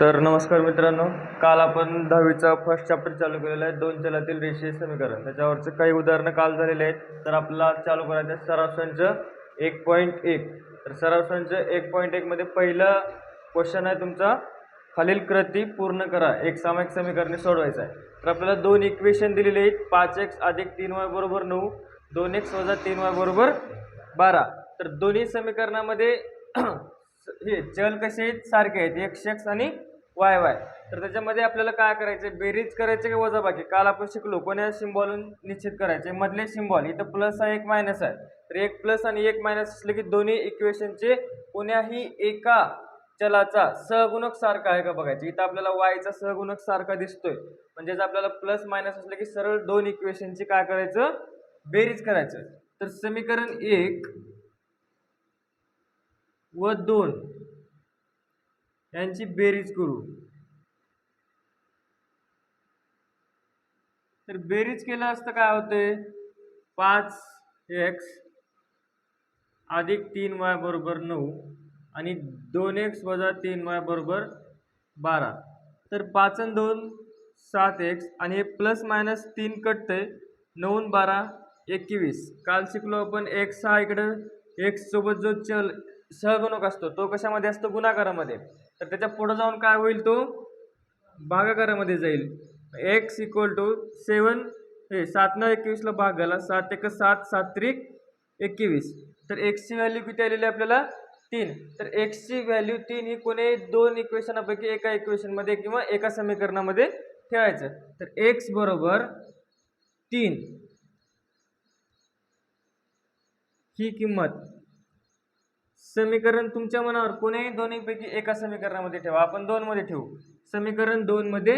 तर नमस्कार मित्रांनो, काल आपण 10वीचा फर्स्ट चॅप्टर चालू केलेला आहे, दोन चलातील रेषीय समीकरण. त्याच्यावरचे काही उदाहरणं काल झालेले आहेत. तर आपल्याला आज चालू करायचं आहे सराव संच 1.1. तर सराव संच 1.1 मध्ये पहिला क्वेश्चन आहे तुमचा, खालील कृती पूर्ण करा, एक सामायिक समीकरणे सोडवायचं आहे. तर आपल्याला दोन इक्वेशन दिलेले आहेत, 5x + 3y = 9, 2x - 3y = 12. तर दोन्ही समीकरणामध्ये हे चल कसे आहेत, सारखे आहेत, x आणि y. तर त्याच्यामध्ये आपल्याला काय करायचं, बेरीज करायचे की वजाबाकी. काल आपण शिकलो कोण्या सिम्बॉल निश्चित करायचे, मधले सिम्बॉल. इथं प्लस आहे, एक मायनस आहे. तर एक प्लस आणि एक मायनस असले की दोन्ही इक्वेशनचे कोण्याही एका चलाचा सहगुणक सारखा आहे का बघायचे. इथं आपल्याला y चा सहगुणक सारखा दिसतोय, म्हणजेच आपल्याला प्लस मायनस असले की सरळ दोन इक्वेशनची काय करायचं, बेरीज करायचं. तर समीकरण 1 व 2 यांची बेरीज करू. तर बेरीज केलं असतं काय होते, 5x + 3y = 9 आणि 2x - 3y = 12. तर 5 आणि 2 7x आणि हे प्लस मायनस 3 कटतंय, 9 आणि 12 21. काल शिकलो आपण x हा इकडं x सोबत जो चल सहगुणक असतो तो कशामध्ये असतो, गुणाकारामध्ये. तर त्याच्या पुढे जाऊन काय होईल, तो भागाकारामध्ये जाईल. x = 7, हे 7 न 21 ला भाग झाला, 7 × 7 7 × 21. तर x ची व्हॅल्यू किती आलेली आपल्याला, 3. तर x ची व्हॅल्यू 3 ही कोणी दोन इक्वेशनापैकी एका इक्वेशन मध्ये किंवा एका समीकरणामध्ये ठेवायचं. तर x = 3 ही किंमत समीकरण तुमच्या मनावर कोणीही दोन्हीपैकी एका समीकरणामध्ये ठेवा. आपण 2 मध्ये ठेवू, समीकरण 2 मध्ये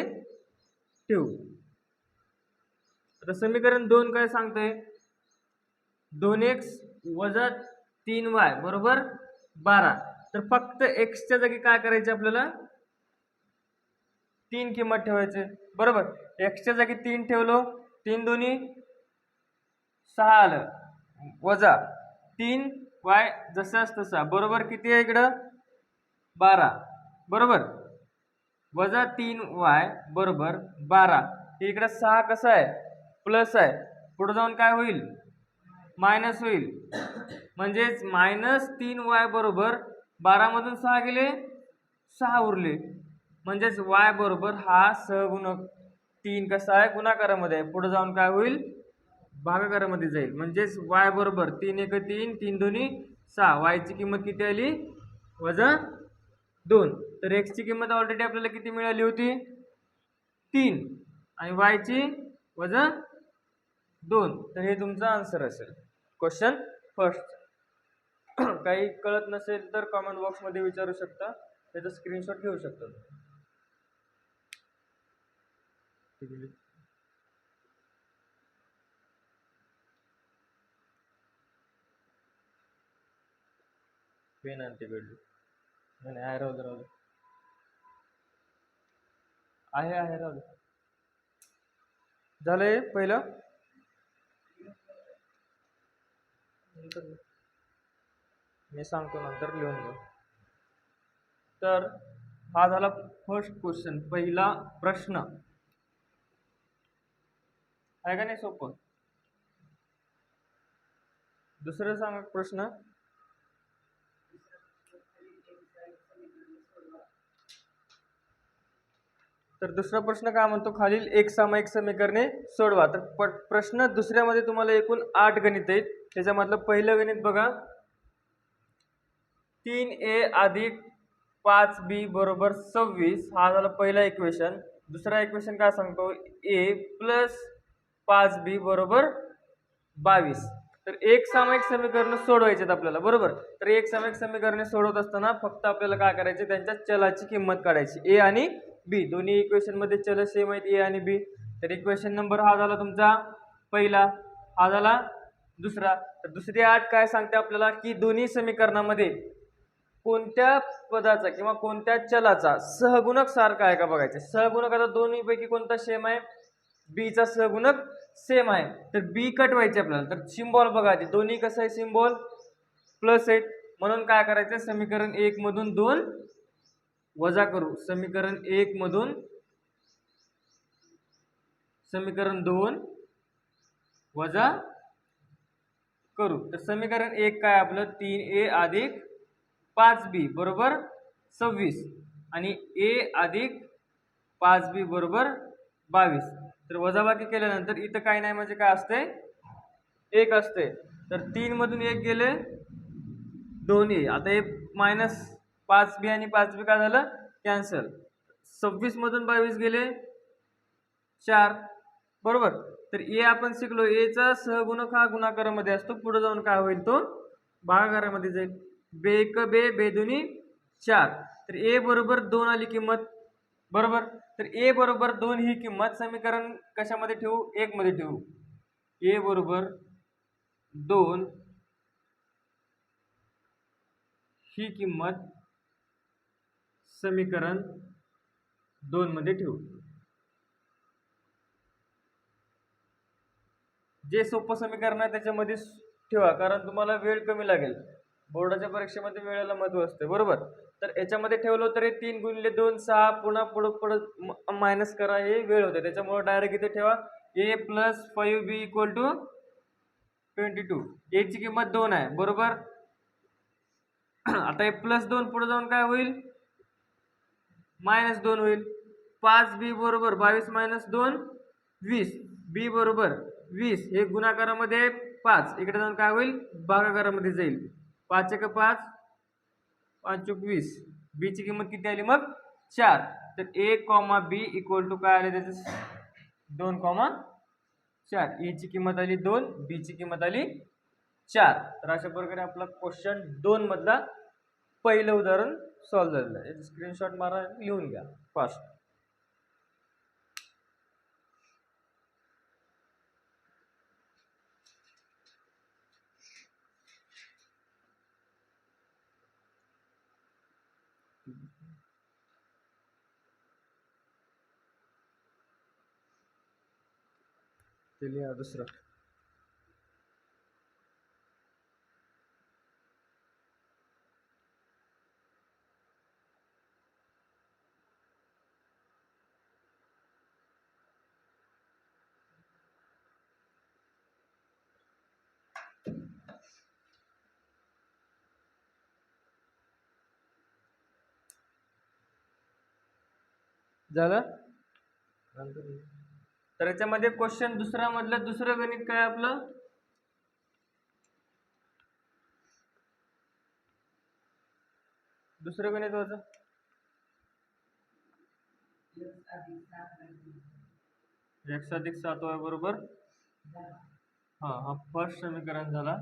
ठेवू. आता समीकरण 2 काय सांगतंय, 2x - 3y = 12. तर फक्त x च्या जागी काय करायचे, आपल्याला 3 किंमत ठेवायचे, बरोबर. x च्या जागी 3 ठेवलो, 3 दोन्ही 6 आलं, वजा 3y जसंच तसा, बरोबर किती आहे इकडं 12, बरोबर. वजा 3y = 12. इकडं 6 कसं आहे, प्लस आहे, पुढे जाऊन काय होईल, मायनस होईल. म्हणजेच -3y = 12 मधून 6 गेले, 6 उरले. म्हणजेच y बरोबर हा सहगुणक 3 कसा आहे, गुणाकारामध्ये आहे, पुढे जाऊन काय होईल, भागाकारामध्ये जाईल. म्हणजेच y बरोबर 3 × 1 3, 3 दोन्ही 6. y ची किंमत किती आली, -2. तर x ची किंमत ऑलरेडी आपल्याला किती मिळाली होती, 3, आणि y ची -2. तर हे तुमचा आन्सर असेल क्वेश्चन फर्स्ट. काही कळत नसेल तर कमेंट बॉक्स मध्ये विचारू शकता, त्याचा स्क्रीनशॉट घेऊ शकता. पेन आणते बेडली, नाही आहे, राहू दे आहे राहू दे. झालंय पहिलं, मी सांगतो नंतर लिहून घ्या. तर हा झाला फर्स्ट क्वेश्चन, पहिला प्रश्न आहे का नाही सोपं. दुसरं सांगा प्रश्न. तर दुसरा प्रश्न काय म्हणतो, खालील एक सामायिक समीकरणे सोडवा. तर प्रश्न दुसऱ्यामध्ये तुम्हाला एकूण 8 गणित आहेत. त्याच्यामधलं पहिलं गणित बघा, 3a + 5b = 26. हा झाला पहिला इक्वेशन. दुसरा इक्वेशन काय सांगतो, a + 5b = 22. तर एक सामायिक समीकरण सोडवायचे आपल्याला, बरोबर. तर एक सामायिक समीकरणे सोडवत असताना फक्त आपल्याला काय करायचे, त्यांच्या चलाची किंमत काढायची. a आणि b दोन्ही इक्वेशन मध्ये चल सेम आहेत, a आणि b. तर इक्वेशन नंबर हा झाला तुमचा पहिला, हा झाला दुसरा. तर दुसरी 8 काय सांगते आपल्याला, की दोन्ही समीकरणामध्ये कोणत्या पदाचा किंवा कोणत्या चलाचा सहगुणक सारखा आहे का बघायचे. सहगुणक आता दोन्हीपैकी कोणता सेम आहे, b चा सहगुणक सेम आहे. तर b कट व्हायचे आपल्याला. तर सिम्बॉल बघा, ते दोन्ही कसं आहे, सिम्बॉल प्लस आहेत, म्हणून काय करायचं, समीकरण 1 मधून 2 वजा करू समीकरण 1 मधून समीकरण 2 वजा करू. तर समीकरण 1 काय आपलं 3a अधिक 5b बरोबर 26 आणि a अधिक 5b बरोबर 22. तर वजाबाकी केल्यानंतर इथं काय नाही म्हणजे काय असते 1 असते. तर 3 मधून 1 गेले 2a. आता हे मायनस 5b आणि 5b काय झालं कॅन्सल. 26 मधून 22 गेले 4 बरोबर. तर ए आपण शिकलो एचा सहगुणक हा गुणाकारामध्ये असतो, पुढे जाऊन काय होईल तो भागाकारामध्ये जाईल. बे एक बे बे दोन्ही 4. तर ए बरोबर 2 आली किंमत बरोबर. तर ए बरोबर 2 ही किंमत समीकरण कशामध्ये ठेवू 1 मध्ये ठेवू. ए बरोबर 2 ही किंमत समीकरण 2 मध्ये ठेवू. जे सोपं समीकरण आहे त्याच्यामध्ये ठेवा, कारण तुम्हाला वेळ कमी लागेल. बोर्डाच्या परीक्षेमध्ये वेळेला महत्व असते बरोबर. तर याच्यामध्ये ठेवलं तर 3 गुणिले 2 6 पुन्हा पुढं मायनस करा हे वेळ होते. त्याच्यामुळे डायरेक्ट इथे ठेवा a + 5b = 22. a ची किंमत 2 आहे बरोबर. आता हे +2 पुढे जाऊन काय होईल -2 होईल. 5b बरोबर 22 - 2 20. b बरोबर 20 हे गुणाकारामध्ये 5 इकडे जाऊन काय होईल भागाकारामध्ये जाईल. 5 × 5 5 × 20. b ची किंमत किती आली मग 4. तर a, b = काय आले त्याचे 2, 4. a ची किंमत आली 2, b ची किंमत आली 4. तर अशा प्रकारे आपला क्वेश्चन 2 मधला पहिलं उदाहरण सॉल्व्ह झालेलं आहे. स्क्रीनशॉट मारा लिहून घ्या फास्ट. लिहा दुसरं. झालं. तर याच्यामध्ये क्वेश्चन दुसरा मधलं दुसरं गणित काय आपलं दुसरं गणित होतं x अधिक 7y बरोबर हा फर्स्ट समीकरण झाला.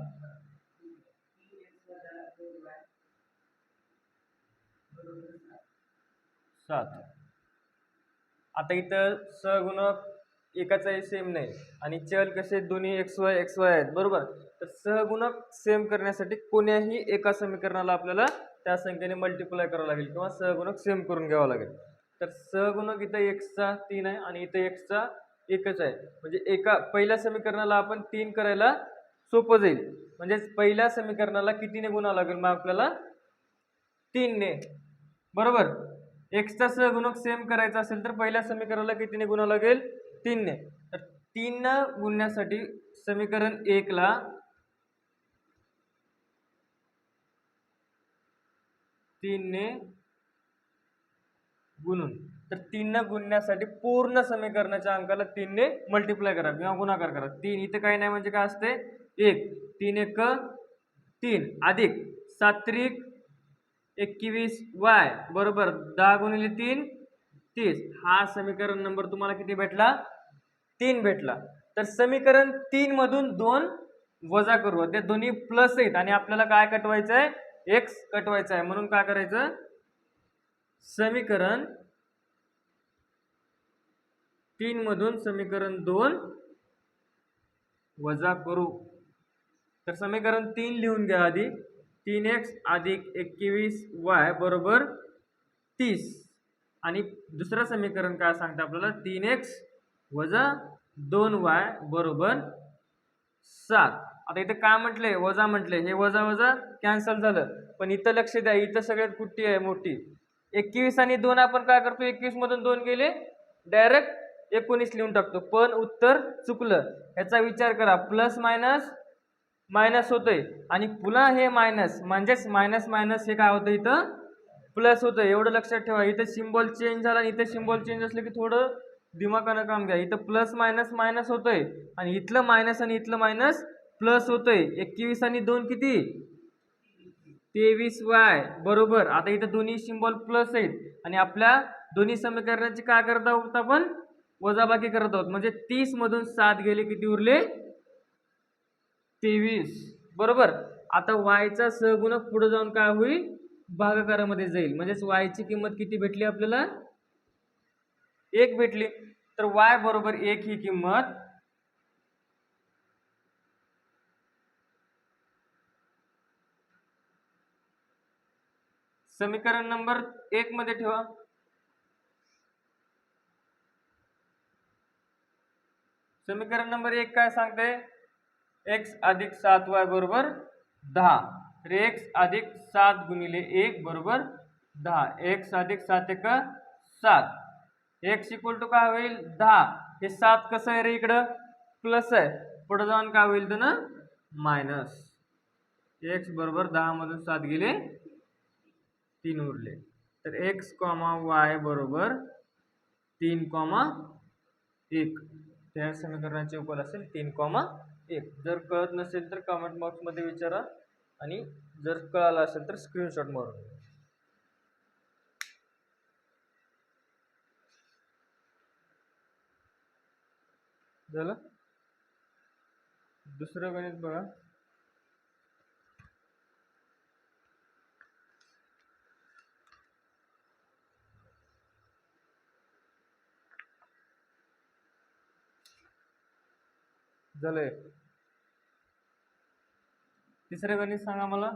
आता इथं सहगुणक एकाचाही सेम नाही आणि चल कसे दोन्ही xy आहेत बरोबर. तर सहगुणक सेम करण्यासाठी कोण्याही एका समीकरणाला आपल्याला त्या संख्येने मल्टिप्लाय करावं लागेल किंवा सहगुणक सेम करून घ्यावा लागेल. तर सहगुणक इथं x चा 3 आहे आणि इथं x चा 1च आहे. म्हणजे एका पहिल्या समीकरणाला आपण 3 करायला सोपं जाईल. म्हणजे पहिल्या समीकरणाला कितीने गुणावं लागेल मग आपल्याला 3 ने बरोबर. x चा सहगुणक सेम करायचा असेल तर पहिल्या समीकरणाला कितीने गुणावं लागेल 3 ने. तर 3 ने गुणण्यासाठी समीकरण 1 ला 3 ने गुणून तर 3 ने गुणण्यासाठी पूर्ण समीकरणाच्या अंकाला 3 ने मल्टिप्लाय करा किंवा गुणाकार करा. 3 इथे काही नाही म्हणजे काय असते 1. 3 × 1 3 अधिक 7 × 21 y बरोबर 10 × 3 30. हा समीकरण नंबर तुम्हाला किती भेटला 3 भेटला. तर समीकरण 3 मधून 2 वजा करू. ते दोन्ही प्लस आहेत आणि आपल्याला काय कटवायचं आहे x कटवायचा आहे. म्हणून काय करायचं समीकरण 3 मधून समीकरण 2 वजा करू. तर समीकरण 3 लिहून घ्या आधी. 3x अधिक 21y बरोबर 30 आणि दुसरं समीकरण काय सांगतं आपल्याला 3x वजा 2y बरोबर 7. आता इथे काय म्हटलंय वजा म्हटलंय हे वजा वजा कॅन्सल झालं. पण इथं लक्ष द्या इथं सगळ्यात कुठली आहे मोठी 21 आणि 2 आपण काय करतो, 21 मधून 2 गेले डायरेक्ट 19 लिहून टाकतो, पण उत्तर चुकलं. ह्याचा विचार करा, प्लस मायनस मायनस होतंय आणि पुन्हा हे मायनस, म्हणजेच मायनस मायनस हे काय होतं इथं प्लस होतं. एवढं लक्षात ठेवा. इथं सिम्बॉल चेंज झाला आणि इथं सिम्बॉल चेंज असलं की थोडं दिमागानं काम घ्या. इथं प्लस मायनस मायनस होतंय आणि इथलं मायनस आणि इथलं मायनस प्लस होतंय. 21 आणि 2 किती, 23y बरोबर. आता इथं दोन्ही सिम्बॉल प्लस आहेत आणि आपल्या दोन्ही समीकरणाची काय करत आहोत आपण, वजाबाकी करत आहोत. म्हणजे 30 मधून 7 गेले, किती उरले, 23 बरोबर. आता y चा सहगुणक पुढे जाऊन काय होईल, भागाकारामध्ये जाईल. म्हणजेच y ची किंमत किती भेटली आपल्याला, 1 भेटली. तर y बरोबर 1 ही किंमत समीकरण नंबर 1 मध्ये ठेवा. समीकरण नंबर 1 काय सांगते, x अधिक 7y बरोबर 10. तर x अधिक 7 गुणिले 1 बरोबर 10. x अधिक 7 1 7. x इक्वल टू काय होईल, 10. हे 7 कसं आहे रे, इकडं प्लस आहे, पुढे जाऊन काय होईल तर ना मायनस. x बरोबर 10 मधून 7 गेले, 3 उरले. तर x, y बरोबर 3, 1. त्या समीकरणाचे उकल असेल 3, 1. जर कळत नसेल तर कमेंट बॉक्समध्ये विचारा आणि जर कळालं असेल तर स्क्रीनशॉट मारून घ्या. झालं. दुसरं गणित बघा. झालंय. तिसरं गणित सांगा मला.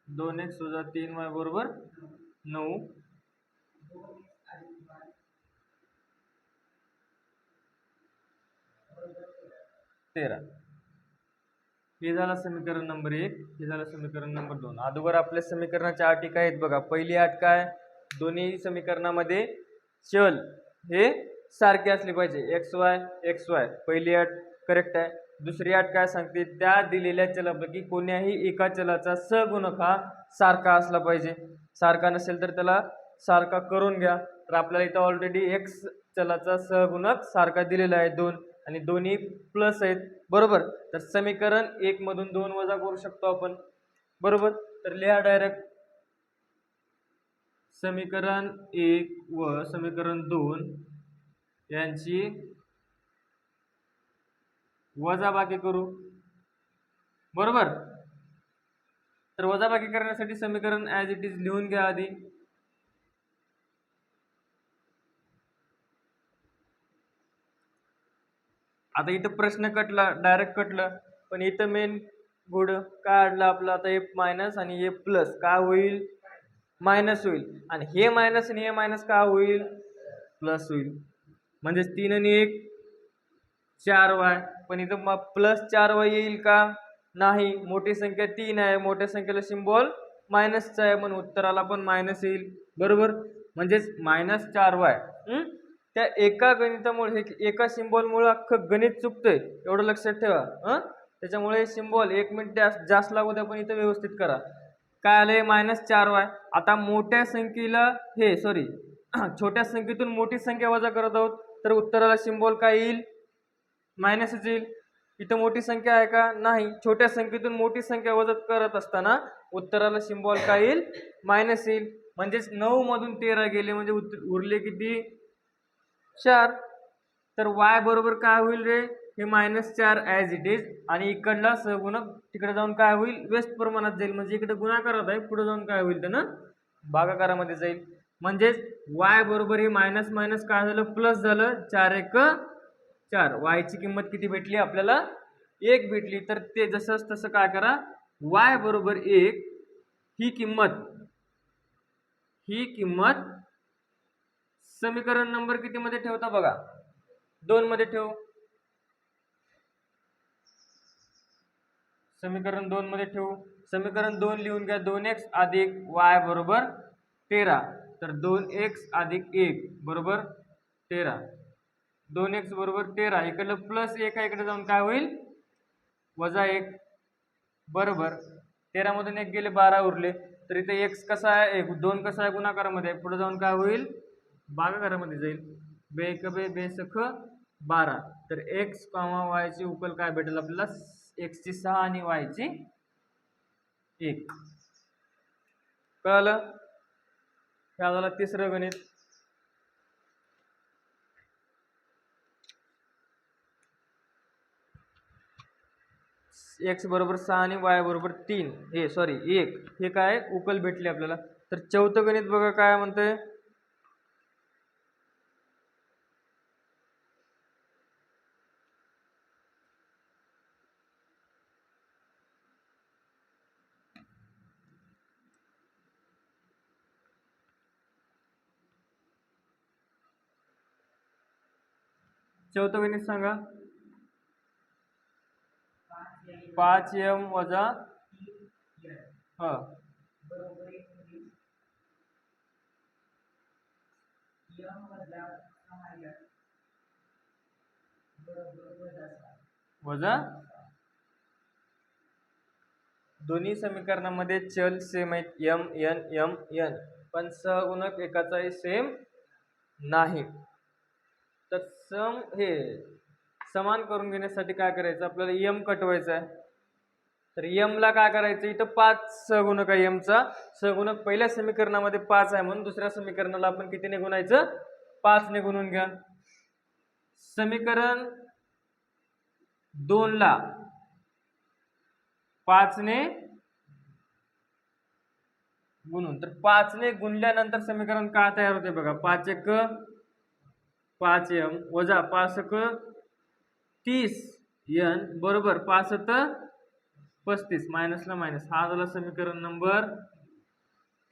दोन एक्स वजा 3y बरोबर 9. हे झालं समीकरण नंबर 1. हे झालं समीकरण नंबर 2. अगोदर आपल्या समीकरणाच्या अटी काय आहेत बघा. पहिली अट काय, दोन्ही समीकरणामध्ये चल हे सारखे असले पाहिजे, एक्स वाय. पहिली अट करेक्ट आहे. दुसरी अट काय सांगते, त्या दिलेल्या चलापैकी कोण्याही एका चलाचा सहगुणक हा सारखा असला पाहिजे. सारखा नसेल तर त्याला सारखा करून घ्या. तर आपल्याला इथं ऑलरेडी एक्स चलाचा सहगुणक सारखा दिलेला आहे 2 आणि दोन्ही प्लस आहेत बरोबर. तर समीकरण 1 मधून 2 वजा करू शकतो आपण बरोबर. तर लिहा डायरेक्ट, समीकरण 1 व समीकरण 2 यांची वजाबाकी करू बरोबर. तर वजाबाकी करण्यासाठी समीकरण ॲज इट इज लिहून घ्या आधी. आता इथं प्रश्न कटला, डायरेक्ट कटलं, पण इथं मेन गुड काय अडलं आपलं, आता हे मायनस आणि हे प्लस काय होईल, मायनस होईल. आणि हे मायनस आणि हे मायनस काय होईल, प्लस होईल. म्हणजे 3 आणि 1 4y. पण इथं मग प्लस 4y येईल का, नाही. मोठी संख्या 3 आहे, मोठ्या संख्येला सिम्बॉल मायनसचा आहे, म्हणून उत्तराला पण मायनस येईल बरोबर. म्हणजेच -4y. त्या एका गणितामुळे, हे एका सिम्बॉलमुळे अख्खं गणित चुकतंय, एवढं लक्षात ठेवा. त्याच्यामुळे सिम्बॉल 1 मिनिट जास्त लागू द्या, पण इथं व्यवस्थित करा. काय आलंय, -4y. आता मोठ्या संख्येला हे सॉरी छोट्या संख्येतून मोठी संख्या वजा करत आहोत, तर उत्तराला सिम्बॉल काय येईल, मायनसच येईल. इथं मोठी संख्या आहे का, नाही. छोट्या संख्येतून मोठी संख्या वजा करत असताना उत्तराला सिम्बॉल काय येईल, मायनस येईल. म्हणजेच 9 मधून 13 गेले, म्हणजे उरले किती, 4. तर y बरोबर काय होईल रे, हे -4 ॲज इट इज. आणि इकडला सहगुणक तिकडे जाऊन काय होईल, व्यस्त प्रमाणात जाईल. म्हणजे इकडे गुणाकारात आहे, पुढे जाऊन काय होईल त्यानं भागाकारामध्ये जाईल. म्हणजेच y बरोबर हे मायनस मायनस काय झालं, प्लस झालं. 4 1 4. y ची किंमत किती भेटली आपल्याला, 1 भेटली. तर ते जसंच तसं काय करा, y बरोबर 1 ही किंमत समीकरण नंबर किती मध्ये ठेवता बघा, 2 मध्ये ठेव. समीकरण 2 मध्ये ठेवू. समीकरण 2 लिहून घ्या. 2x अधिक y बरोबर 13. तर 2x अधिक 1 बरोबर 13. 2x बरोबर 13. इकडलं प्लस 1 आहे, इकडे जाऊन काय होईल वजा 1 बरोबर 13 मधून 1 गेले 12 उरले. तर इथे x कसा आहे 2 कसा आहे गुणाकारामध्ये, पुढे जाऊन काय होईल भागाकारामध्ये जाईल. बे एक बे बेसख 12. तर x, y ची उकल काय भेटेल आपल्याला, x ची 6 आणि y ची 1. कळलं? ह्या झालं तिसरं गणित. x बरोबर 6 आणि y बरोबर 3 हे सॉरी 1 हे काय उकल भेटली आपल्याला. तर चौथं गणित बघा काय म्हणतंय. चौथं गणित सांगा. 5m वजा हा वजा दोन्ही समीकरणामध्ये चल सेम आहेत m n m n, पण सहगुणक एकाचाही सेम नाही. तर सम हे समान करून घेण्यासाठी काय करायचं आपल्याला, m कटवायचा आहे. तर m ला काय करायचं, इथं 5 सहगुणक आहे. m चा सहगुणक पहिल्या समीकरणामध्ये 5 आहे, म्हणून दुसऱ्या समीकरणाला आपण कितीने गुणायचं, 5 ने गुणून घ्या. समीकरण 2 ला 5 ने गुणून, तर 5 ने गुणल्यानंतर समीकरण काय तयार होते बघा, 5 एक 5m वजा 5 एक 30n बरोबर 5 35 मायनसला मायनस. हा झाला समीकरण नंबर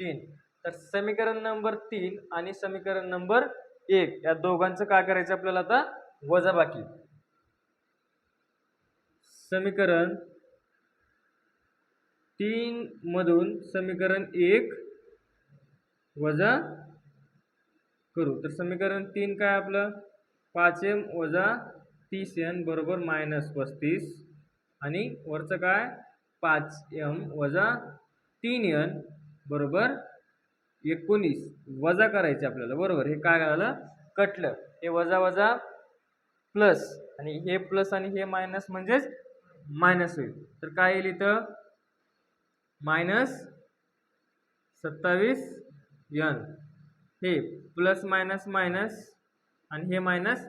3. तर समीकरण नंबर 3 आणि समीकरण नंबर 1 या दोघांचं काय करायचं आपल्याला आता, वजाबाकी. समीकरण 3 मधून समीकरण 1 वजा करू. तर समीकरण 3 काय आपलं, 5m वजा 30n बरोबर -35 आणि वरचं काय 5m वजा 3n बरोबर 19 वजा करायचे आपल्याला बरोबर. हे काय झालं कटलं, हे वजा वजा प्लस आणि हे प्लस आणि हे मायनस म्हणजेच मायनस होईल. तर काय येईल इथं -27n, हे प्लस मायनस मायनस आणि हे मायनस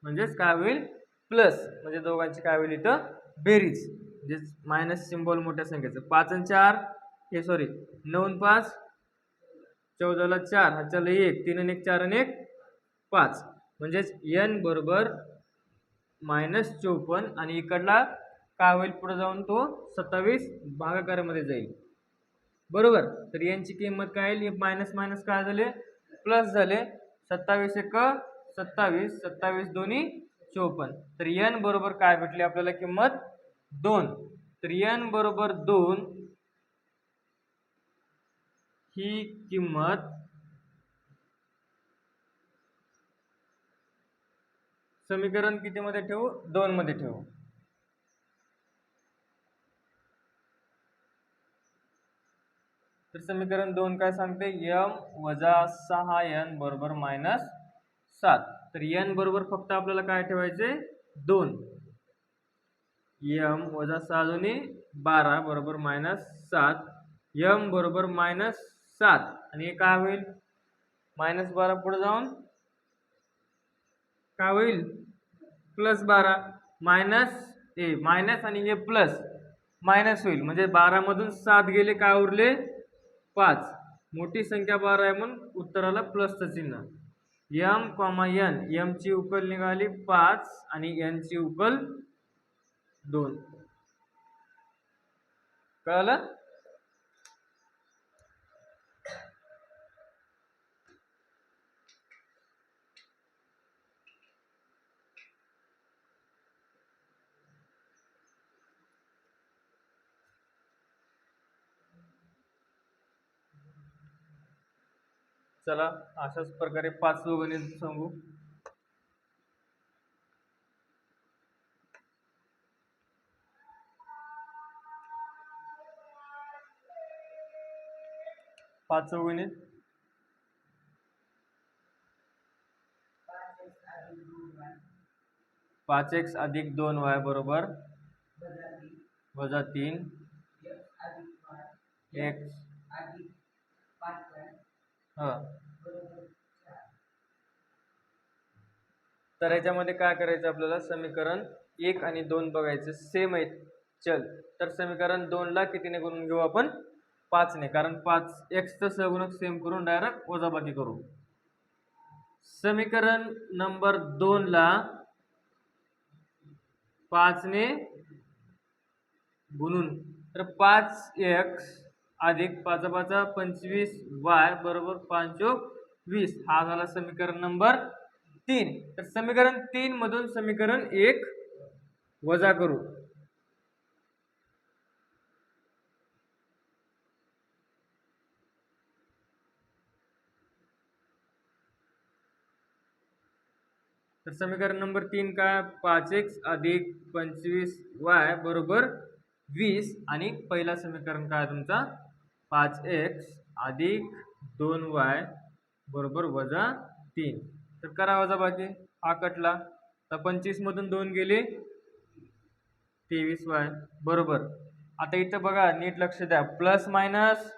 म्हणजेच काय होईल प्लस, म्हणजे दोघांची काय होईल इथं बेरीज, म्हणजे मायनस सिम्बॉल मोठ्या संख्येचं. 5 आणि 4 हे सॉरी 9 आणि 5 14ला 4 हा चला 1 3 आणि 1 4 आणि 1 5 म्हणजेच n बरोबर -54 आणि इकडला काय होईल पुढे जाऊन तो 27 भागाकारामध्ये जाईल बरोबर. तर यांची किंमत काय येईल, मायनस मायनस काय झाले प्लस झाले. 27 एक 27 27 दोन्ही 54. तर n बरोबर काय भेटली आपल्याला किंमत 2. तर n बरोबर 2 ही किंमत समीकरण किती मध्ये ठेवू, 2 मध्ये ठेवू. तर समीकरण 2 काय सांगते, m वजा 6n बरोबर -7. तर n बरोबर फक्त आपल्याला काय ठेवायचे 2. m वजा 6 दोन्ही 12 बरोबर -7. m बरोबर -7 आणि हे काय होईल -12 पुढे जाऊन काय होईल +12 मायनस आणि हे प्लस मायनस होईल, म्हणजे 12 मधून 7 गेले काय उरले 5. मोठी संख्या 12 आहे म्हणून उत्तराला प्लसचं चिन्ह. m, n, m ची उकल निघाली 5 आणि n ची उकल 2. कळलं? चला अशाच प्रकारे 5वं गणित सांगू. पाचवं गणित 5x अधिक 2y बरोबर -3 x तर याच्यामध्ये काय करायचं आपल्याला, समीकरण 1 आणि 2 बघायचं, सेम आहेत चल. तर समीकरण 2 ला कितीने गुणून घेऊ आपण, 5 ने, कारण 5 x चा सहगुणक सेम करून डायरेक्ट वजाबाकी करू. समीकरण नंबर 2 ला 5 ने गुणून, तर 5x अधिक 5 5 25y बरोबर 5 20 हा झाला समीकरण नंबर 3. तर समीकरण 3 मधून समीकरण 1 वजा करू. तर समीकरण नंबर 3 काय, 5x अधिक 25y बरोबर 20 आणि पहिला समीकरण काय तुमचा, 5x अधिक 2y बरोबर -3. तर करा वजाबाकी, हा कटला, तर 25 मधून 2 गेले 23y बरोबर. आता इथं बघा नीट लक्ष द्या, प्लस मायनस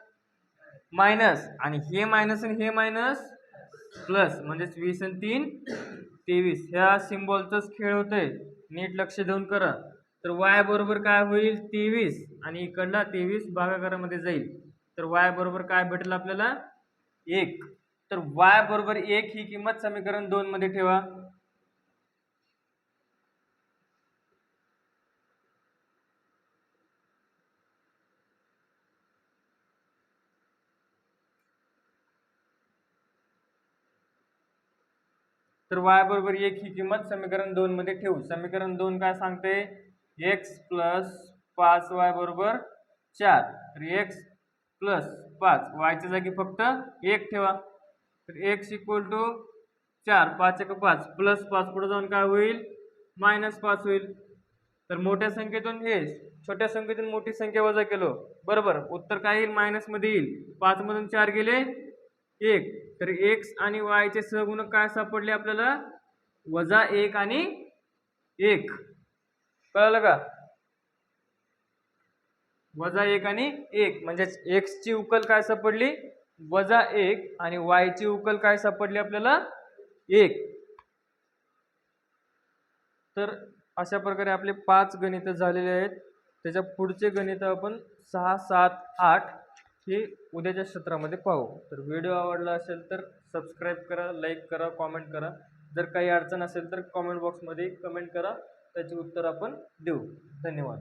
मायनस आणि हे मायनस आणि हे मायनस प्लस, म्हणजेच 20 आणि 3 23 ह्या सिम्बॉलचाच खेळ होतोय, नीट लक्ष देऊन करा. तर y बरोबर काय होईल 23 आणि इकडला 23 भागाकारामध्ये जाईल, तर y बरोबर काय भेटेल आपल्याला 1. तर y बरोबर 1 ही किंमत समीकरण 2 मध्ये ठेवा. तर y बरोबर 1 ही किंमत समीकरण 2 मध्ये ठेवू. समीकरण 2 काय सांगते, x प्लस 5y बरोबर 4. तर x प्लस 5, y च्या जागी फक्त 1 ठेवा. तर x इक्वल टू 4, 5 1 5 प्लस 5 पुढे जाऊन काय होईल, -5 होईल. तर मोठ्या संख्येतून हे छोट्या संख्येतून मोठी संख्या वजा केलो बरोबर, उत्तर काय येईल, मायनस मध्ये येईल. 5 मधून 4 गेले 1. तर x आणि y चे सहगुणक काय सापडले आपल्याला, -1 आणि 1. कळलं का, -1 आणि 1 म्हणजे x ची उकल काय सापडली, -1 आणि y ची उकल काय सापडली आपल्याला, 1. तर अशा प्रकारे आपले 5 गणित झालेले आहेत. त्याच्या पुढचे गणित आपण 6 7 8 हे उद्याच्या सत्रामध्ये पाहू. तर व्हिडिओ आवडला असेल तर सबस्क्राईब करा, लाईक करा, कॉमेंट करा. जर काही अडचण असेल तर कॉमेंट बॉक्समध्ये कमेंट करा, त्याचे उत्तर आपण देऊ. धन्यवाद.